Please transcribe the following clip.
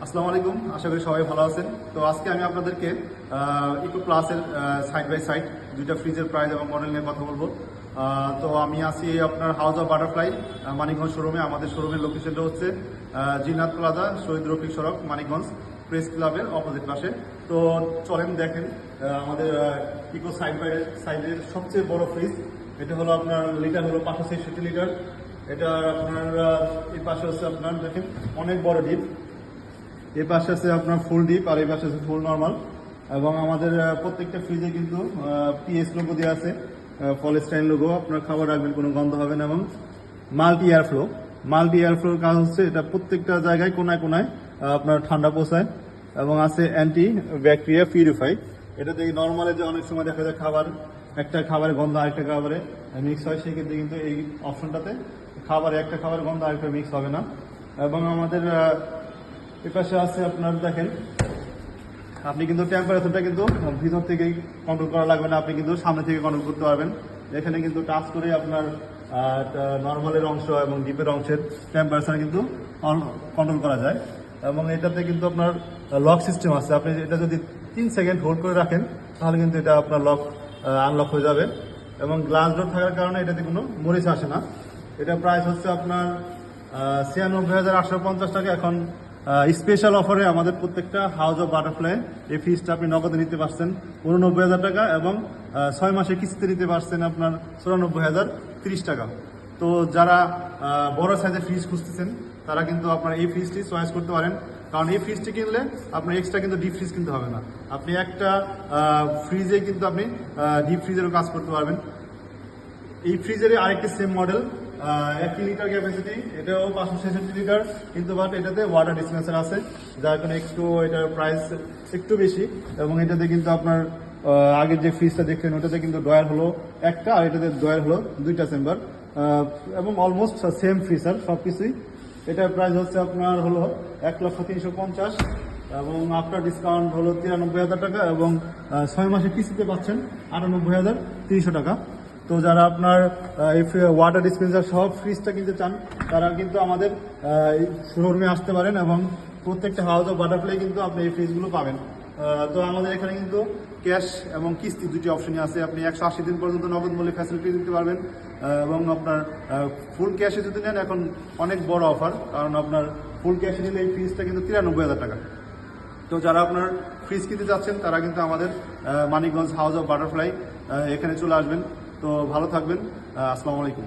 আসসালামু আলাইকুম, আশা করি সবাই ভালো আছেন। তো আজকে আমি আপনাদেরকে ইকো প্লাসের সাইড বাই সাইড দুইটা ফ্রিজের প্রাইস এবং মডেল নিয়ে কথা বলবো। তো আমি আছি আপনার হাউস অফ বাটারফ্লাই মানিকগঞ্জ শোরুমে। আমাদের শোরুমের লোকেশনটা হচ্ছে জিনাত প্লাজা, শহীদ রফিক সড়ক, মানিকগঞ্জ প্রেস ক্লাবের অপোজিট পাশে। তো চলেন দেখেন আমাদের ইকো সাইড বাই সাইডের সবচেয়ে বড় ফ্রিজ। এটা হলো আপনার লিটার হলো 566 লিটার। এটা আপনার এই পাশে হচ্ছে আপনার দেখেন অনেক বড় ডিপ। এই পাশে আছে আপনার ফুল ডিপ আর এই পাশে আছে ফুল নর্মাল। এবং আমাদের প্রত্যেকটা ফ্রিজে কিন্তু পিএস লোগো দেওয়া আছে, পলিস্টাইন লোগো। আপনার খাবার রাখবেন, কোনো গন্ধ হবে না। এবং মাল্টি এয়ারফ্লোর কাজ হচ্ছে এটা প্রত্যেকটা জায়গায় কোনায় কোনায় আপনার ঠান্ডা পৌঁছায়। এবং আছে অ্যান্টি ব্যাকটেরিয়া পিউরিফাই। এটা দেখি নর্মালে যে অনেক সময় দেখা যায় একটা খাবারের গন্ধ আরেকটা খাবারে মিক্স হয়, সেক্ষেত্রে কিন্তু এই অপশনটাতে একটা খাবারের গন্ধ আরেকটা মিক্স হবে না। এবং আমাদের এপাশে আছে আপনার দেখেন, আপনি কিন্তু টেম্পারেচারটা কিন্তু ভিতর থেকেই কন্ট্রোল করা লাগবে না, আপনি কিন্তু সামনে থেকে কন্ট্রোল করতে পারবেন। এখানে কিন্তু টাচ করে আপনার নর্মালের অংশ এবং ডিপের অংশের টেম্পারেচার কিন্তু কন্ট্রোল করা যায়। এবং এটাতে কিন্তু আপনার লক সিস্টেম আছে, আপনি এটা যদি 3 সেকেন্ড হোল্ড করে রাখেন তাহলে কিন্তু এটা আপনার আনলক হয়ে যাবে। এবং গ্লাস ডোর থাকার কারণে এটাতে কোনো মরিচ আসে না। এটা প্রাইস হচ্ছে আপনার 96,850 টাকা। এখন স্পেশাল অফারে আমাদের প্রত্যেকটা হাউস অফ বাটারফ্লাই এই ফ্রিজটা আপনি নগদে নিতে পারছেন 89,000 টাকা, এবং 6 মাসে কিস্তিতে নিতে পারছেন আপনার 94,030 টাকা। তো যারা বড় সাইজের ফ্রিজ খুঁজতেছেন তারা কিন্তু আপনার এই ফ্রিজটি চয়েস করতে পারেন। কারণ এই ফ্রিজটি কিনলে আপনার এক্সট্রা কিন্তু ডিপ ফ্রিজ কিনতে হবে না। আপনি একটা ফ্রিজে কিন্তু আপনি ডিপ ফ্রিজেরও কাজ করতে পারবেন। এই ফ্রিজের আরেকটি সেম মডেল, 1 লিটার ক্যাপাসিটি, এটাও 566 লিটার, কিন্তু বাট এটাতে ওয়াটার ডিসপেন্সার আছে, যার কারণে এটার প্রাইস একটু বেশি। এবং এটাতে কিন্তু আপনার আগের যে ফ্রিজটা দেখলেন ওটাতে কিন্তু ডয়ার হলো একটা, আর এটাতে ডয়ার হলো 2টা চেম্বার, এবং অলমোস্ট সেম ফ্রিজার সবকিছুই। এটার প্রাইস হচ্ছে আপনার হলো 1,350,000, এবং আফটার ডিসকাউন্ট হলো 93,000 টাকা, এবং 6 মাসে কিস্তিতে পাচ্ছেন 98,300 টাকা। তো যারা আপনার এই ওয়াটার ডিসপেন্সার সব ফ্রিজটা কিনতে চান তারা কিন্তু আমাদের শোরুমে আসতে পারেন, এবং প্রত্যেকটা হাউস অফ বাটারফ্লাই কিন্তু আপনি এই ফ্রিজগুলো পাবেন। তো আমাদের এখানে কিন্তু ক্যাশ এবং কিস্তি দুটি অপশনই আছে। আপনি 180 দিন পর্যন্ত নগদ মূল্যে ফ্যাসিলিটি দিতে পারবেন, এবং আপনার ফুল ক্যাশে যদি নেন এখন অনেক বড় অফার, কারণ আপনার ফুল ক্যাশে নিলে এই ফ্রিজটা কিন্তু 93,000 টাকা। তো যারা আপনার ফ্রিজ কিনতে যাচ্ছেন তারা কিন্তু আমাদের মানিকগঞ্জ হাউস অফ বাটারফ্লাই এখানে চলে আসবেন। তো ভালো থাকবেন, আসসালামু আলাইকুম।